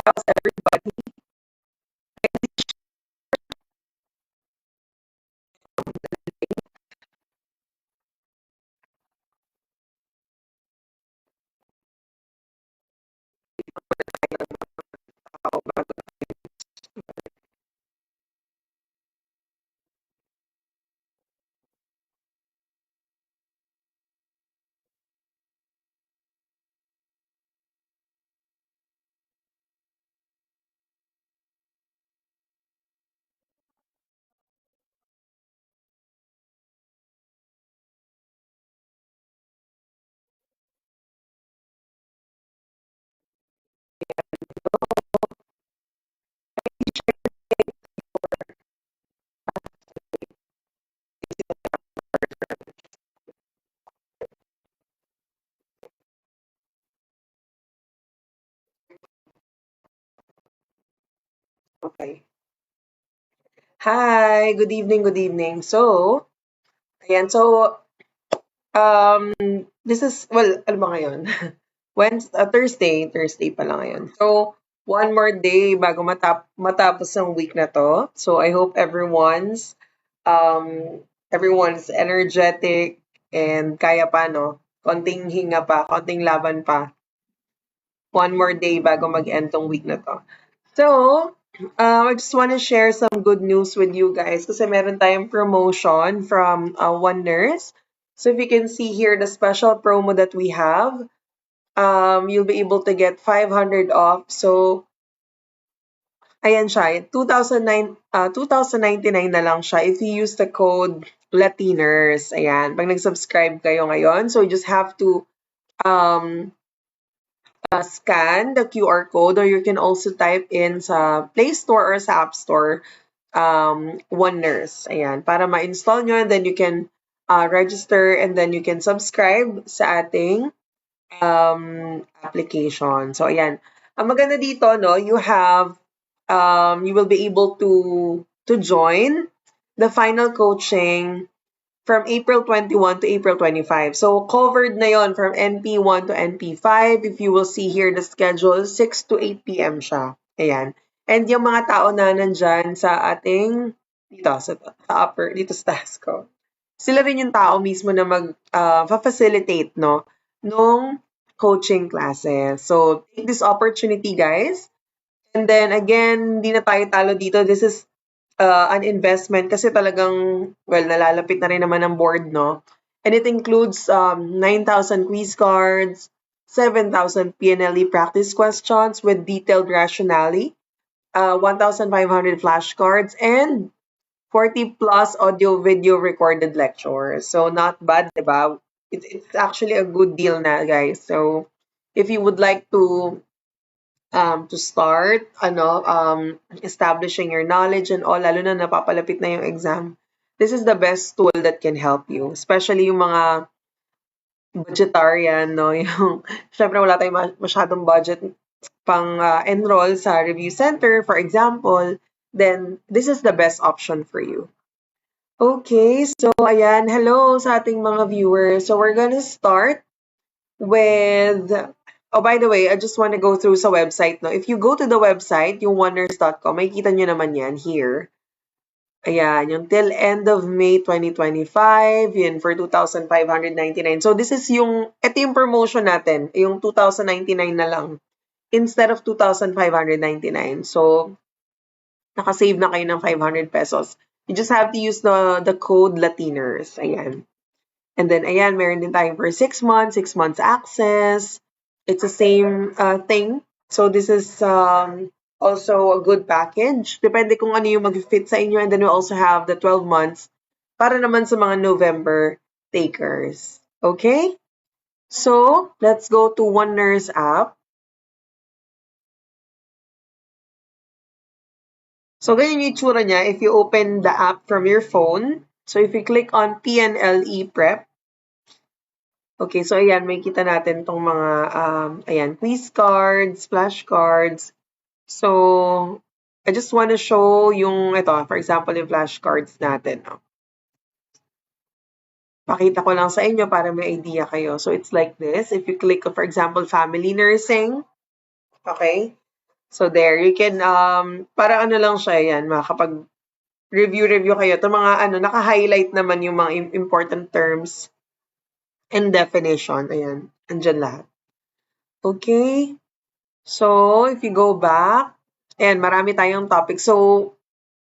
how's everybody? Okay. Hi, good evening, good evening. So, ayan, so, um, this is, well, ano ba ngayon? Thursday pa lang ngayon. So, one more day bago matapos ang week na to. So, I hope everyone's energetic and kaya pa, no? Konting hinga pa, konting laban pa. One more day bago mag-end tong week na to. So, I just want to share some good news with you guys kasi meron tayong promotion from One Nurse. So if you can see here the special promo that we have, you'll be able to get 500 off. So, ayan siya, 2,099 na lang siya if you use the code Latiners. Ayan, pag nag-subscribe kayo ngayon, so you just have to um, scan the QR code, or you can also type in sa Play Store or sa App Store, One Nurse. Ayan, para ma-install nyo, and then you can register, and then you can subscribe sa ating application. So, ayan. Ang maganda dito, no, you will be able to join the final coaching from April 21 to April 25. So, covered na yon from NP1 to NP5. If you will see here the schedule, 6 to 8 p.m. siya. Ayan. And yung mga tao na nandyan sa ating, sa upper, dito sa task ko, sila rin yung tao mismo na facilitate, no, nung coaching classes. So, take this opportunity, guys. And then, again, hindi na tayo talo dito. This is an investment kasi talagang, well, nalalapit na rin naman ang board, no? And it includes 9,000 quiz cards, 7,000 PNLE practice questions with detailed rationale, 1,500 flashcards, and 40 plus audio-video recorded lectures. So, not bad, diba? It's actually a good deal na, guys. So, if you would like to start establishing your knowledge and all, lalo na napapalapit na yung exam, this is the best tool that can help you, especially yung mga budgetarian, no, yung syempre wala tayong masyadong budget pang enroll sa review center, for example, then this is the best option for you. Okay, so ayan, hello sa ating mga viewers. So we're gonna start with, oh, by the way, I just want to go through sa website, no? If you go to the website, yung onenurse.com, makikita nyo naman yan here. Ayan, yung till end of May 2025, yun, for 2,599. So this is ito yung promotion natin, yung 2,099 na lang, instead of 2,599. So, nakasave na kayo ng 500 pesos. You just have to use the code Latiners. Ayan. And then, ayan, meron din tayong for 6 months, 6 months access. It's the same thing. So, this is also a good package. Depende kung ano yung mag-fit sa inyo. And then, we also have the 12 months para naman sa mga November takers. Okay? So, let's go to One Nurse app. So, ganyan yung itsura niya if you open the app from your phone. So, if you click on PNLE Prep, okay, so ayan, may kita natin tong mga, ayan, quiz cards, flashcards. So, I just want to show yung, ito, for example, yung flashcards natin. No? Pakita ko lang sa inyo para may idea kayo. So, it's like this. If you click, for example, family nursing, okay? So there, you can, para ano lang siya yan, makakapag review kayo. Ito mga ano, naka-highlight naman yung mga important terms and definition. Ayan, andyan lahat. Okay? So, if you go back, ayan, marami tayong topic. So,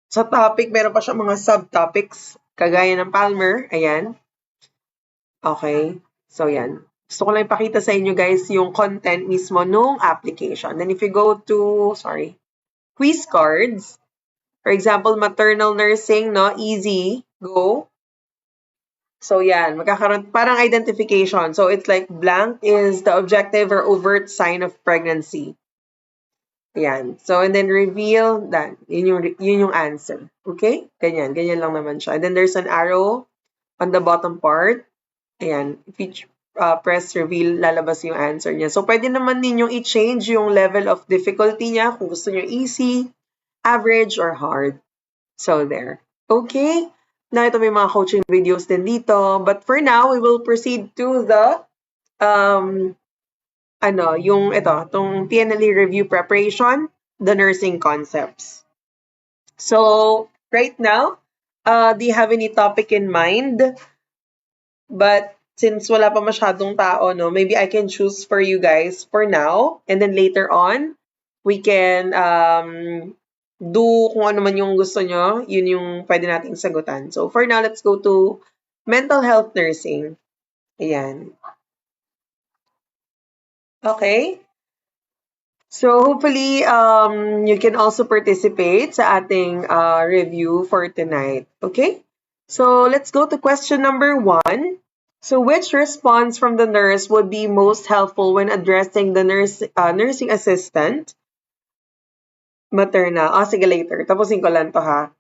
sa topic, meron pa siyang mga subtopics, kagaya ng Palmer. Ayan. Okay. So, yan. Gusto ko lang ipakita sa inyo guys yung content mismo nung application. Then if you go to, quiz cards, for example, maternal nursing, no? Easy, go. So, yan. Magkakaroon, parang identification. So, it's like blank is the objective or overt sign of pregnancy. Yan. So, and then reveal, that. Yun yung answer. Okay? Ganyan. Ganyan lang naman siya. And then there's an arrow on the bottom part. Ayan. If you press reveal, lalabas yung answer niya. So, pwede naman ninyong i-change yung level of difficulty niya kung gusto nyo easy, average, or hard. So, there. Okay? Now, ito may mga coaching videos din dito. But for now, we will proceed to the itong PNLE review preparation, the nursing concepts. So, right now, do you have any topic in mind? But since wala pa masyadong tao, no, maybe I can choose for you guys for now. And then later on, we can do kung ano man yung gusto nyo. Yun yung pwede nating sagutan. So, for now, let's go to mental health nursing. Ayan. Okay? So hopefully, you can also participate sa ating review for tonight. Okay? So let's go to question number 1. So which response from the nurse would be most helpful when addressing the nursing assistant? Maternal. Sige later. Tapusin ko lang to ha.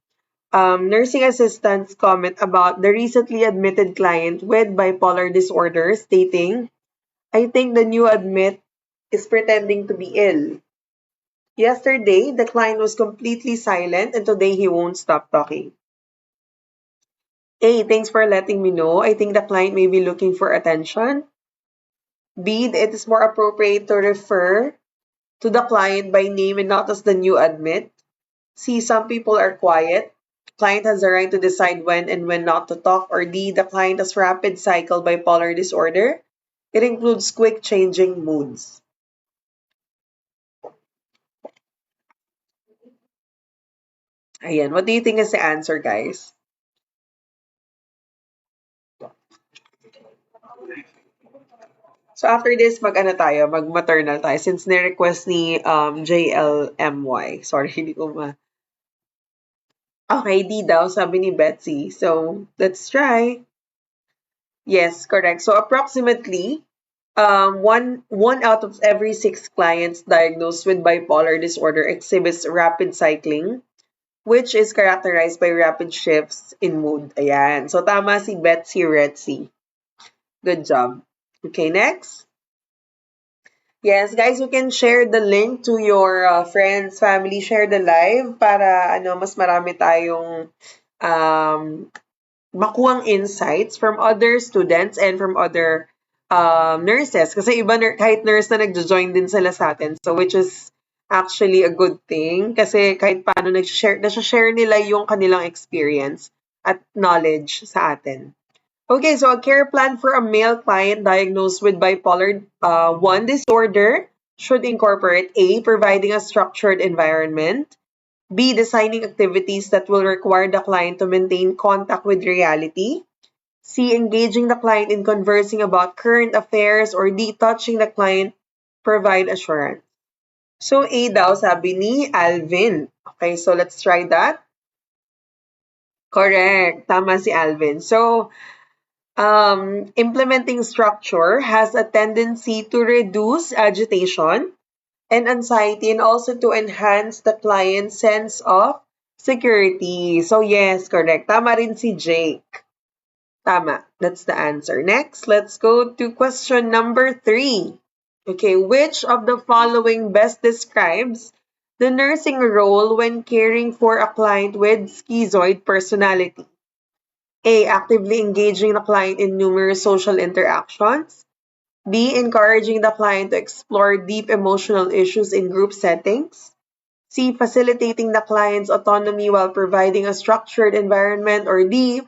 Nursing assistant's comment about the recently admitted client with bipolar disorder stating, I think the new admit is pretending to be ill. Yesterday, the client was completely silent and today he won't stop talking. A, thanks for letting me know. I think the client may be looking for attention. B, it is more appropriate to refer to the client by name and not as the new admit. C, some people are quiet. Client has the right to decide when and when not to talk. Or D, the client has rapid cycle bipolar disorder. It includes quick changing moods. Ayan, what do you think is the answer, guys? So after this, mag-maternal tayo since ni-request ni JLMY. Sorry, hindi ko ma... Okay, D daw, sabi ni Betsy. So, let's try. Yes, correct. So approximately, one out of every 6 clients diagnosed with bipolar disorder exhibits rapid cycling, which is characterized by rapid shifts in mood. Ayan. So tama si Betsy Retzi. Good job. Okay, next. Yes, guys, you can share the link to your friends, family, share the live para mas marami tayong makuhang insights from other students and from other nurses. Kasi iba, kahit nurse na nagjo-join din sila sa atin. So, which is actually a good thing. Kasi kahit paano nasa-share nila yung kanilang experience at knowledge sa atin. Okay, so a care plan for a male client diagnosed with bipolar 1 disorder should incorporate A, providing a structured environment, B, designing activities that will require the client to maintain contact with reality, C, engaging the client in conversing about current affairs, or D, touching the client, provide assurance. So A daw, sabi ni Alvin. Okay, so let's try that. Correct. Tama si Alvin. So, implementing structure has a tendency to reduce agitation and anxiety and also to enhance the client's sense of security. So yes, correct. Tama rin si Jake. Tama. That's the answer. Next, let's go to question number 3. Okay, which of the following best describes the nursing role when caring for a client with schizoid personality? A, actively engaging the client in numerous social interactions. B, encouraging the client to explore deep emotional issues in group settings. C. Facilitating the client's autonomy while providing a structured environment. Or D.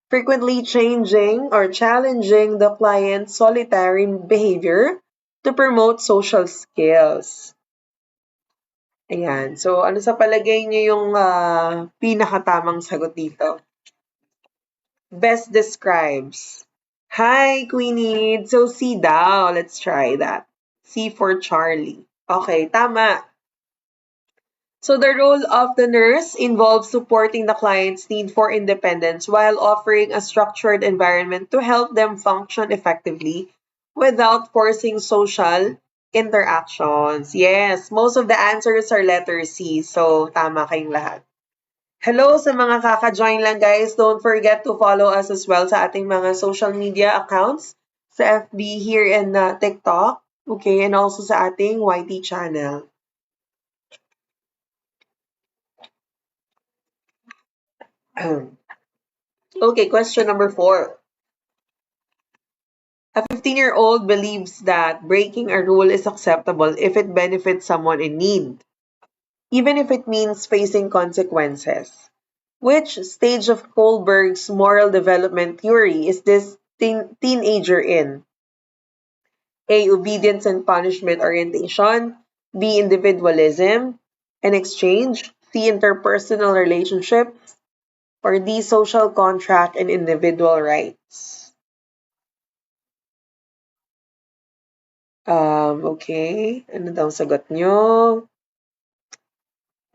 Frequently changing or challenging the client's solitary behavior to promote social skills. Ayan. So, ano sa palagay niyo yung pinakatamang sagot dito? Best describes. Hi, Queenie. So, C daw. Let's try that. C for Charlie. Okay, tama. So, the role of the nurse involves supporting the client's need for independence while offering a structured environment to help them function effectively without forcing social interactions. Yes, most of the answers are letter C. So, tama kayong lahat. Hello sa mga kaka-join lang guys. Don't forget to follow us as well sa ating mga social media accounts sa FB here and TikTok. Okay, and also sa ating YT channel. Okay, question number 4. A 15-year-old believes that breaking a rule is acceptable if it benefits someone in need, even if it means facing consequences. Which stage of Kohlberg's moral development theory is this teenager in? A. Obedience and punishment orientation. B. Individualism and exchange. C. Interpersonal relationships. Or D. Social contract and individual rights. Okay. Ano daw sagot nyo?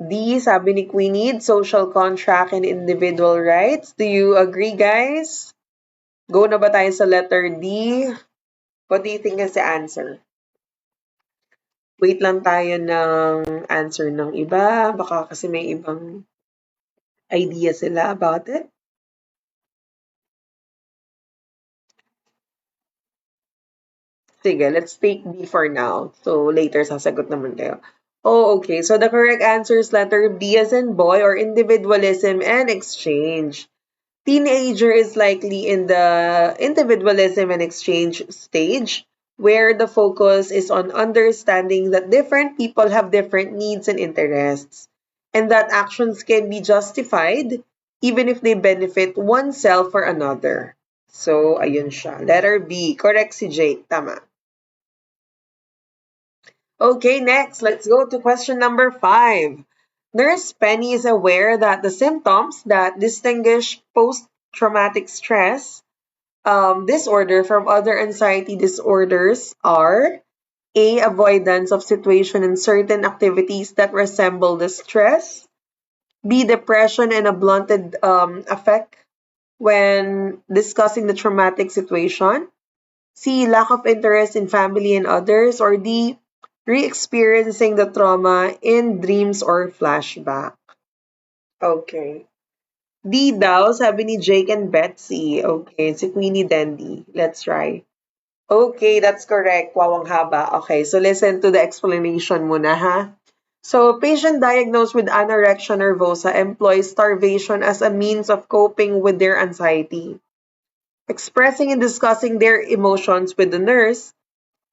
D, sabi ni Queenie, social contract and individual rights. Do you agree, guys? Go na ba tayo sa letter D? What do you think is the answer? Wait lang tayo ng answer ng iba. Baka kasi may ibang idea sila about it. Sige, let's take D for now. So, later sasagot naman kayo. Oh, okay. So, the correct answer is letter B as in boy or individualism and exchange. Teenager is likely in the individualism and exchange stage, where the focus is on understanding that different people have different needs and interests, and that actions can be justified even if they benefit oneself or another. So, ayun siya. Letter B. Correct si Jake. Tama. Okay, next, let's go to question number 5. Nurse Penny is aware that the symptoms that distinguish post-traumatic stress disorder from other anxiety disorders are A. Avoidance of situation and certain activities that resemble the stress. B. Depression and a blunted affect when discussing the traumatic situation. C. Lack of interest in family and others. Or D. Re-experiencing the trauma in dreams or flashback. Okay. D daw, sabi ni Jake and Betsy. Okay, si Queenie Dandy. Let's try. Okay, that's correct. Wawang haba. Okay, so listen to the explanation muna, ha? So, patient diagnosed with anorexia nervosa employs starvation as a means of coping with their anxiety. Expressing and discussing their emotions with the nurse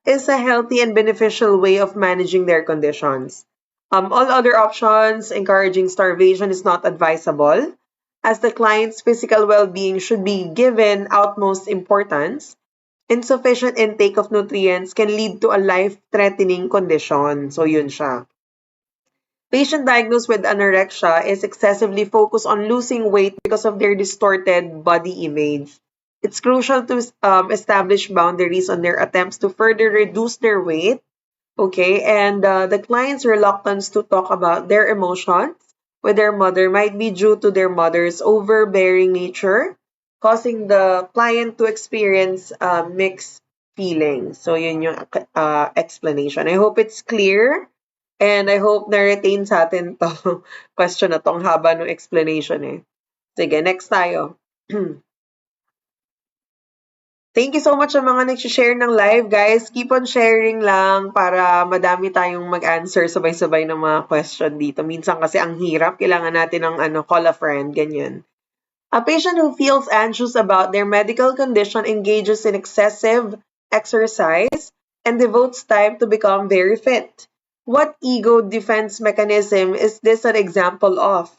is a healthy and beneficial way of managing their conditions. All other options, encouraging starvation is not advisable, as the client's physical well-being should be given utmost importance. Insufficient intake of nutrients can lead to a life-threatening condition. So, yun siya. Patient diagnosed with anorexia is excessively focused on losing weight because of their distorted body image. It's crucial to establish boundaries on their attempts to further reduce their weight. Okay, and the client's reluctance to talk about their emotions with their mother might be due to their mother's overbearing nature, causing the client to experience mixed feelings. So, yun yung explanation. I hope it's clear. And I hope na-retain sa atin to question na tong haba ng explanation eh. Sige, next tayo. Thank you so much sa mga nag-share ng live, guys. Keep on sharing lang para madami tayong mag-answer sabay-sabay ng mga question dito. Minsan kasi ang hirap, kailangan natin ng call a friend, ganyan. A patient who feels anxious about their medical condition engages in excessive exercise and devotes time to become very fit. What ego defense mechanism is this an example of?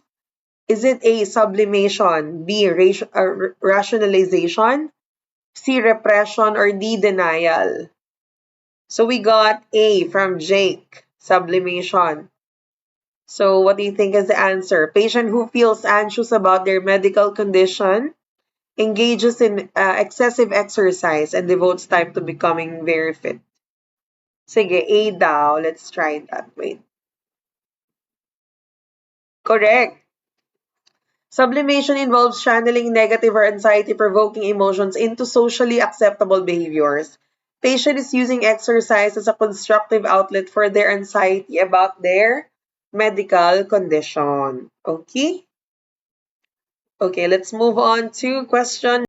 Is it A, sublimation, B, rationalization, C, repression, or D, denial? So we got A from Jake, sublimation. So what do you think is the answer? Patient who feels anxious about their medical condition, engages in excessive exercise, and devotes time to becoming very fit. Sige, A daw. Let's try that. Wait. Correct. Sublimation involves channeling negative or anxiety-provoking emotions into socially acceptable behaviors. Patient is using exercise as a constructive outlet for their anxiety about their medical condition. Okay? Okay, let's move on to question